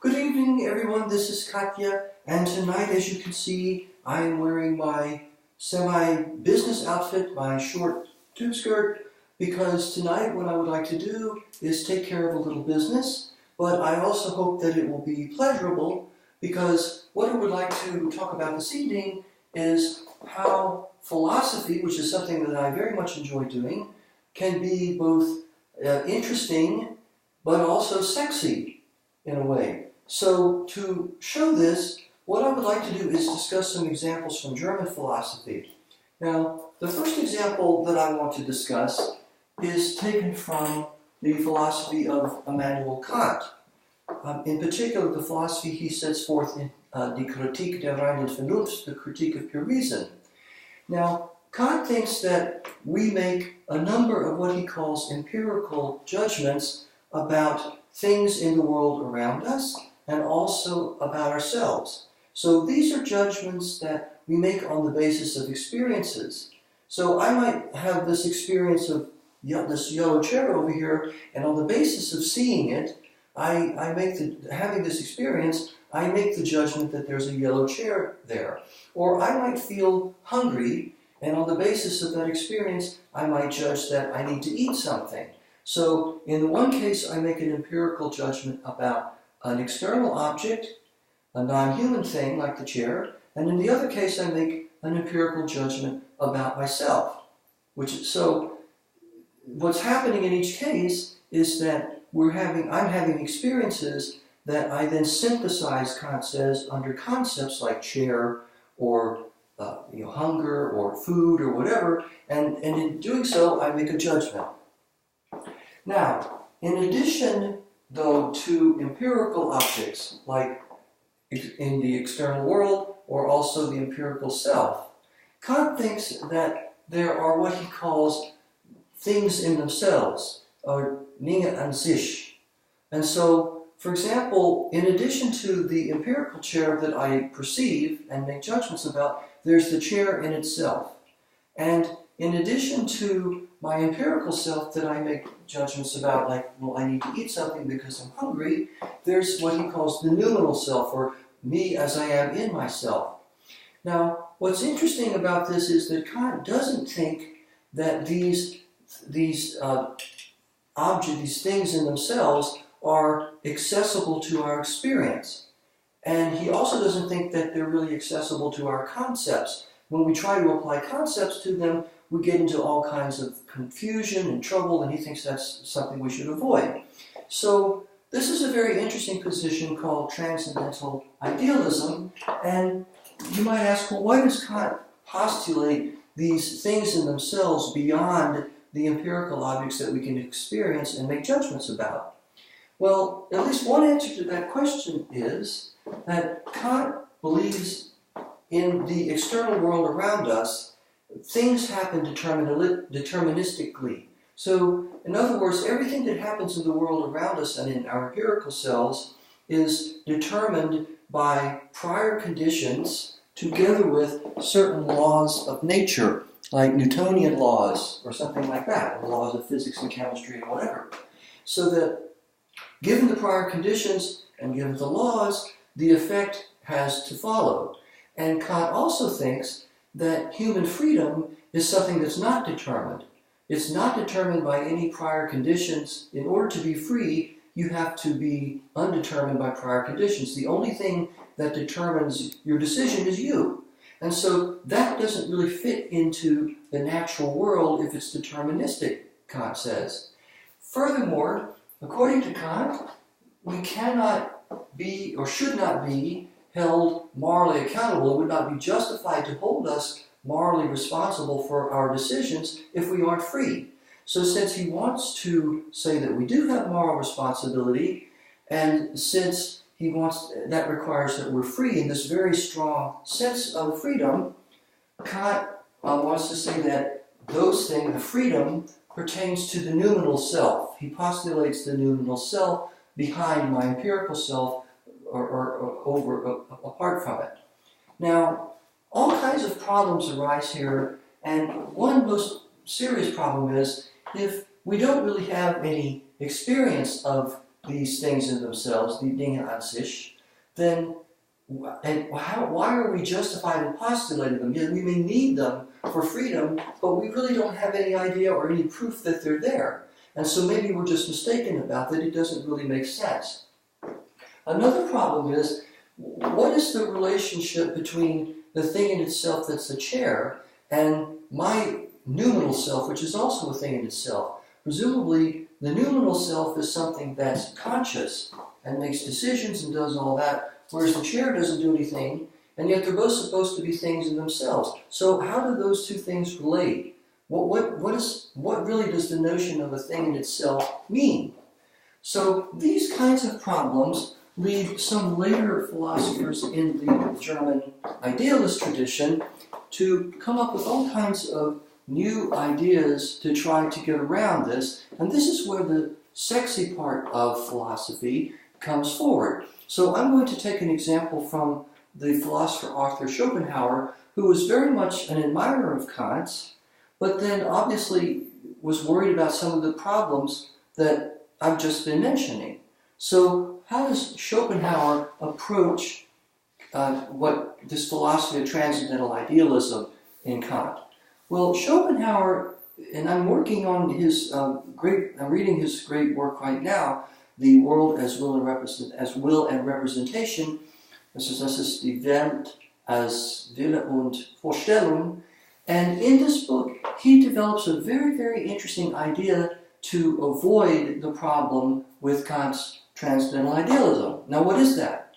Good evening, everyone. This is Katje, and tonight, as you can see, I am wearing my semi-business outfit, my short tube skirt, because tonight what I would like to do is take care of a little business, but I also hope that it will be pleasurable, because what I would like to talk about this evening is how philosophy, which is something that I very much enjoy doing, can be both interesting but also sexy in a way. So to show this, what I would like to do is discuss some examples from German philosophy. Now, the first example that I want to discuss is taken from the philosophy of Immanuel Kant. In particular, the philosophy he sets forth in Die Kritik der reinen Vernunft, the critique of pure reason. Now, Kant thinks that we make a number of what he calls empirical judgments about things in the world around us and also about ourselves. So these are judgments that we make on the basis of experiences. So I might have this experience of this yellow chair over here, and on the basis of seeing it, having this experience, I make the judgment that there's a yellow chair there. Or I might feel hungry, and on the basis of that experience, I might judge that I need to eat something. So in the one case, I make an empirical judgment about an external object, a non-human thing like the chair, and in the other case, I make an empirical judgment about myself. So what's happening in each case is that I'm having experiences that I then synthesize, Kant says, under concepts like chair or hunger or food or whatever, and in doing so, I make a judgment. Now, in addition, though, to empirical objects, like in the external world, or also the empirical self, Kant thinks that there are what he calls things in themselves, or Dinge an sich. And so, for example, in addition to the empirical chair that I perceive and make judgments about, there's the chair in itself. And in addition to my empirical self that I make judgments about, like, well, I need to eat something because I'm hungry, there's what he calls the noumenal self, or me as I am in myself. Now, what's interesting about this is that Kant doesn't think that these things in themselves are accessible to our experience. And he also doesn't think that they're really accessible to our concepts. When we try to apply concepts to them, we get into all kinds of confusion and trouble, and he thinks that's something we should avoid. So this is a very interesting position called transcendental idealism, and you might ask, well, why does Kant postulate these things in themselves beyond the empirical objects that we can experience and make judgments about? Well, at least one answer to that question is that Kant believes in the external world around us, things happen deterministically. So, in other words, everything that happens in the world around us and in our empirical selves is determined by prior conditions together with certain laws of nature, like Newtonian laws or something like that, or laws of physics and chemistry and whatever. So that given the prior conditions and given the laws, the effect has to follow. And Kant also thinks that human freedom is something that's not determined. It's not determined by any prior conditions. In order to be free, you have to be undetermined by prior conditions. The only thing that determines your decision is you. And so that doesn't really fit into the natural world if it's deterministic, Kant says. Furthermore, according to Kant, we cannot be or should not be held morally accountable. It would not be justified to hold us morally responsible for our decisions if we aren't free. So since he wants to say that we do have moral responsibility, and since he wants, that requires that we're free in this very strong sense of freedom, Kant wants to say that those things, the freedom, pertains to the noumenal self. He postulates the noumenal self behind my empirical self, or apart from it. Now, all kinds of problems arise here, and one most serious problem is if we don't really have any experience of these things in themselves, die Dinge an sich, then why are we justified in postulating them? Yeah, we may need them for freedom, but we really don't have any idea or any proof that they're there. And so maybe we're just mistaken about that. It doesn't really make sense. Another problem is, what is the relationship between the thing in itself that's the chair and my noumenal self, which is also a thing in itself? Presumably, the noumenal self is something that's conscious and makes decisions and does all that, whereas the chair doesn't do anything, and yet they're both supposed to be things in themselves. So how do those two things relate? What really does the notion of a thing in itself mean? So these kinds of problems lead some later philosophers in the German idealist tradition to come up with all kinds of new ideas to try to get around this. And this is where the sexy part of philosophy comes forward. So I'm going to take an example from the philosopher Arthur Schopenhauer, who was very much an admirer of Kant's, but then obviously was worried about some of the problems that I've just been mentioning. So how does Schopenhauer approach what this philosophy of transcendental idealism in Kant? Well, Schopenhauer, and I'm working on his I'm reading his great work right now, The World as Will and Representation. Das ist die Welt als Wille und Vorstellung. And in this book, he develops a very, very interesting idea to avoid the problem with Kant's transcendental idealism. Now, what is that?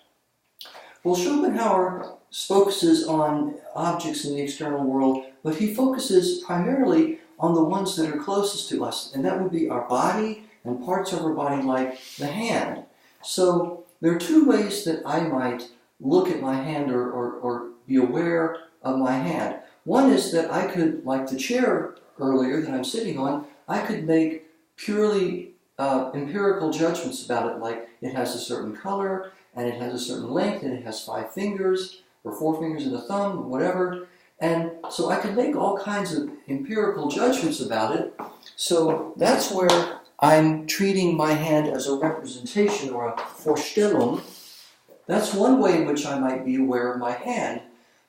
Well, Schopenhauer focuses on objects in the external world, but he focuses primarily on the ones that are closest to us, and that would be our body and parts of our body like the hand. So there are two ways that I might look at my hand or be aware of my hand. One is that I could, like the chair earlier that I'm sitting on, I could make purely empirical judgments about it, like it has a certain color, and it has a certain length, and it has 5 fingers, or 4 fingers and a thumb, whatever. And so I could make all kinds of empirical judgments about it. So that's where I'm treating my hand as a representation or a Vorstellung. That's one way in which I might be aware of my hand.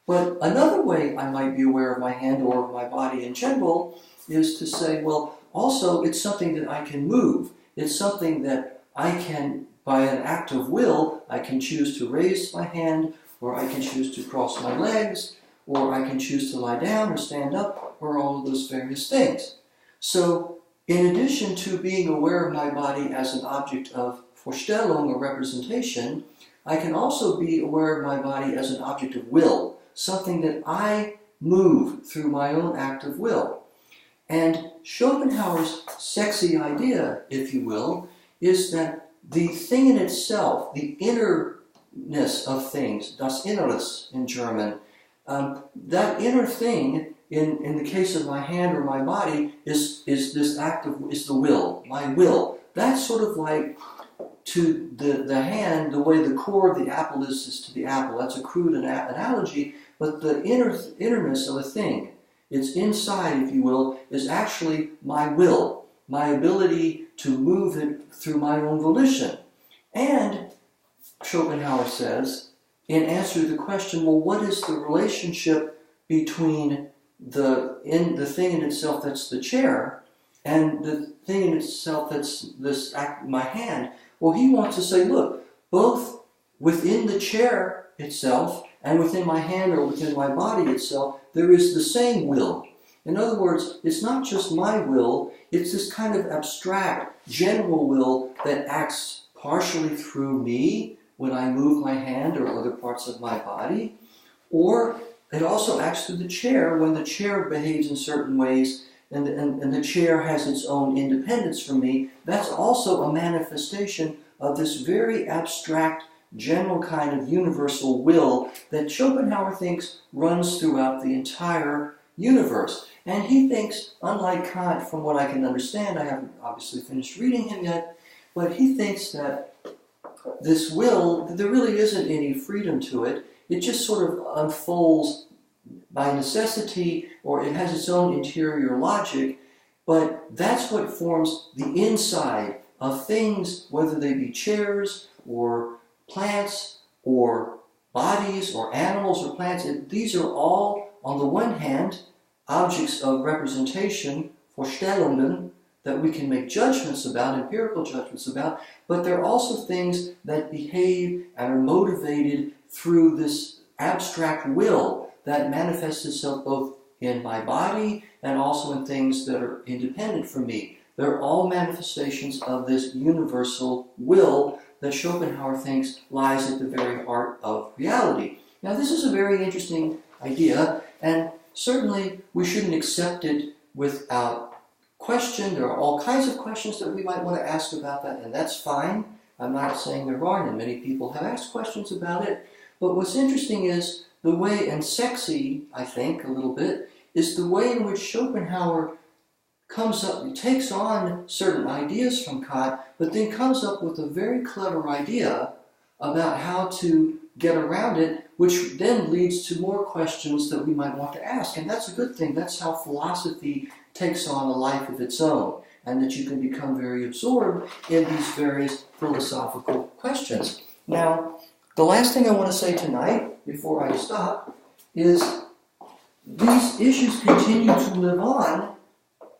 But another way I might be aware of my hand or of my body in general is to say, well, also it's something that I can move. It's something that I can, by an act of will, I can choose to raise my hand, or I can choose to cross my legs, or I can choose to lie down or stand up, or all of those various things. So, in addition to being aware of my body as an object of Vorstellung or representation, I can also be aware of my body as an object of will, something that I move through my own act of will. And Schopenhauer's sexy idea, if you will, is that the thing in itself, the innerness of things, das Inneres in German, that inner thing, in the case of my hand or my body, is this act of, is the will, my will. That's sort of like to the hand, the way the core of the apple is to the apple. That's a crude analogy, but the innerness of a thing, its inside, if you will, is actually my will, my ability to move it through my own volition. And, Schopenhauer says, in answer to the question, well, what is the relationship between the thing in itself that's the chair and the thing in itself that's this act, my hand? Well, he wants to say, look, both within the chair itself and within my hand or within my body itself, there is the same will. In other words, it's not just my will, it's this kind of abstract, general will that acts partially through me when I move my hand or other parts of my body, or it also acts through the chair when the chair behaves in certain ways and the chair has its own independence from me. That's also a manifestation of this very abstract, general kind of universal will that Schopenhauer thinks runs throughout the entire universe. And he thinks, unlike Kant, from what I can understand, I haven't obviously finished reading him yet, but he thinks that this will, there really isn't any freedom to it. It just sort of unfolds by necessity, or it has its own interior logic, but that's what forms the inside of things, whether they be chairs or plants or bodies or animals or plants. These are all, on the one hand, objects of representation, Vorstellungen, that we can make judgments about, empirical judgments about, but they're also things that behave and are motivated through this abstract will that manifests itself both in my body and also in things that are independent from me. They're all manifestations of this universal will that Schopenhauer thinks lies at the very heart of reality. Now, this is a very interesting idea, and certainly we shouldn't accept it without question. There are all kinds of questions that we might want to ask about that, and that's fine. I'm not saying there aren't, and many people have asked questions about it. But what's interesting is the way, and sexy, I think, a little bit, is the way in which Schopenhauer comes up, he takes on certain ideas from Kant, but then comes up with a very clever idea about how to get around it, which then leads to more questions that we might want to ask. And that's a good thing. That's how philosophy takes on a life of its own, and that you can become very absorbed in these various philosophical questions. Now, the last thing I want to say tonight, before I stop, is these issues continue to live on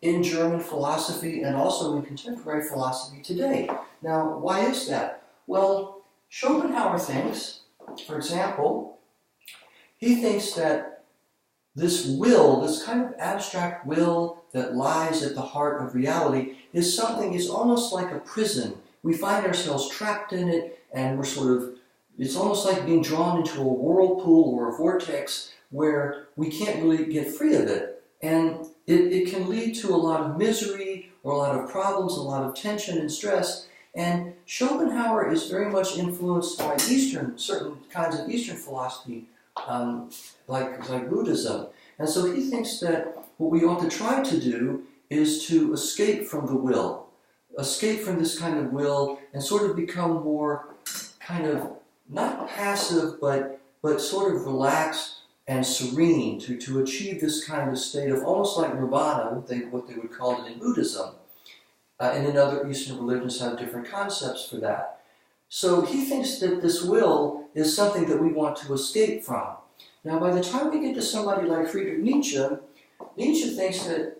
in German philosophy and also in contemporary philosophy today. Now, why is that? Well, Schopenhauer thinks, for example, he thinks that this will, this kind of abstract will that lies at the heart of reality, is almost like a prison. We find ourselves trapped in it, and it's almost like being drawn into a whirlpool or a vortex where we can't really get free of it. And it can lead to a lot of misery or a lot of problems, a lot of tension and stress. And Schopenhauer is very much influenced by certain kinds of Eastern philosophy, like Buddhism. And so he thinks that what we ought to try to do is to escape from the will, escape from this kind of will, and sort of become more kind of, not passive, but sort of relaxed and serene, to achieve this kind of state of almost like nirvana, what they would call it in Buddhism. And in other Eastern religions have different concepts for that. So he thinks that this will is something that we want to escape from. Now, by the time we get to somebody like Friedrich Nietzsche, Nietzsche thinks that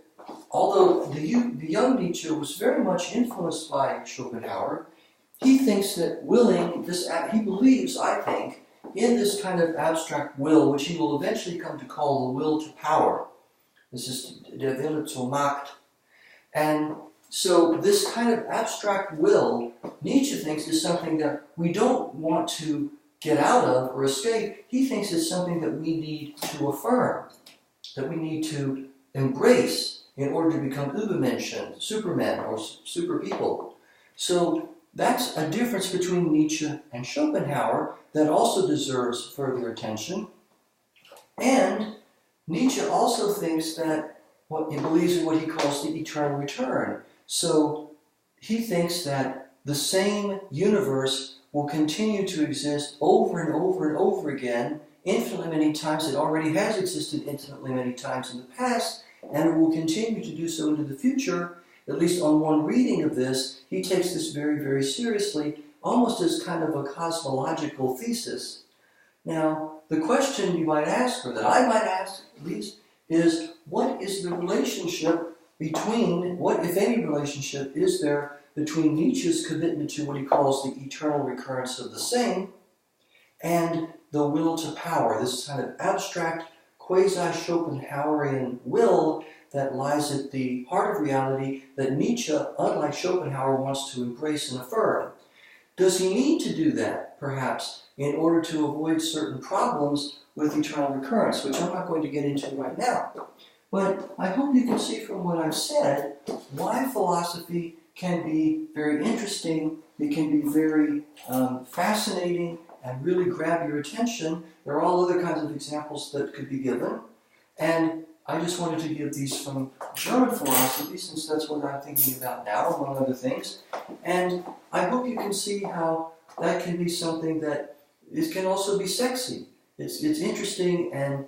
although the young Nietzsche was very much influenced by Schopenhauer, he thinks that he believes, I think, in this kind of abstract will, which he will eventually come to call the will to power. This is der Wille zur Macht. And so this kind of abstract will, Nietzsche thinks, is something that we don't want to get out of or escape. He thinks it's something that we need to affirm, that we need to embrace in order to become Übermenschen, supermen or super people. So that's a difference between Nietzsche and Schopenhauer that also deserves further attention. And Nietzsche also thinks that he believes in what he calls the eternal return. So he thinks that the same universe will continue to exist over and over and over again, infinitely many times. It already has existed infinitely many times in the past, and it will continue to do so into the future. At least on one reading of this, he takes this very, very seriously, almost as kind of a cosmological thesis. Now, the question you might ask, or that I might ask at least, is what is the relationship between, what, if any relationship, is there between Nietzsche's commitment to what he calls the eternal recurrence of the same and the will to power, this kind of abstract, quasi-Schopenhauerian will that lies at the heart of reality that Nietzsche, unlike Schopenhauer, wants to embrace and affirm. Does he need to do that, perhaps, in order to avoid certain problems with eternal recurrence, which I'm not going to get into right now? But I hope you can see from what I've said why philosophy can be very interesting, it can be very fascinating, and really grab your attention. There are all other kinds of examples that could be given. And I just wanted to give these from German philosophy, since that's what I'm thinking about now, among other things. And I hope you can see how that can be something that it can also be sexy. It's interesting and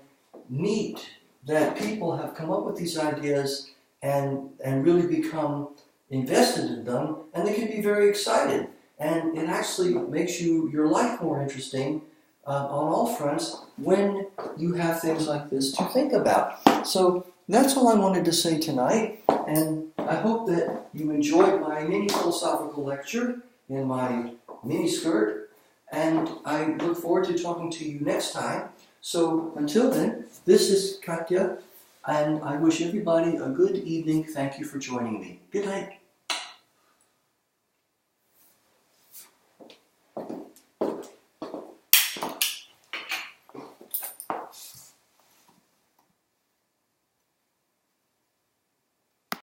neat that people have come up with these ideas and really become invested in them, and they can be very excited. And it actually makes your life more interesting on all fronts when you have things like this to think about. So that's all I wanted to say tonight, and I hope that you enjoyed my mini philosophical lecture in my mini skirt, and I look forward to talking to you next time. So until then, this is Katje, and I wish everybody a good evening. Thank you for joining me. Good night.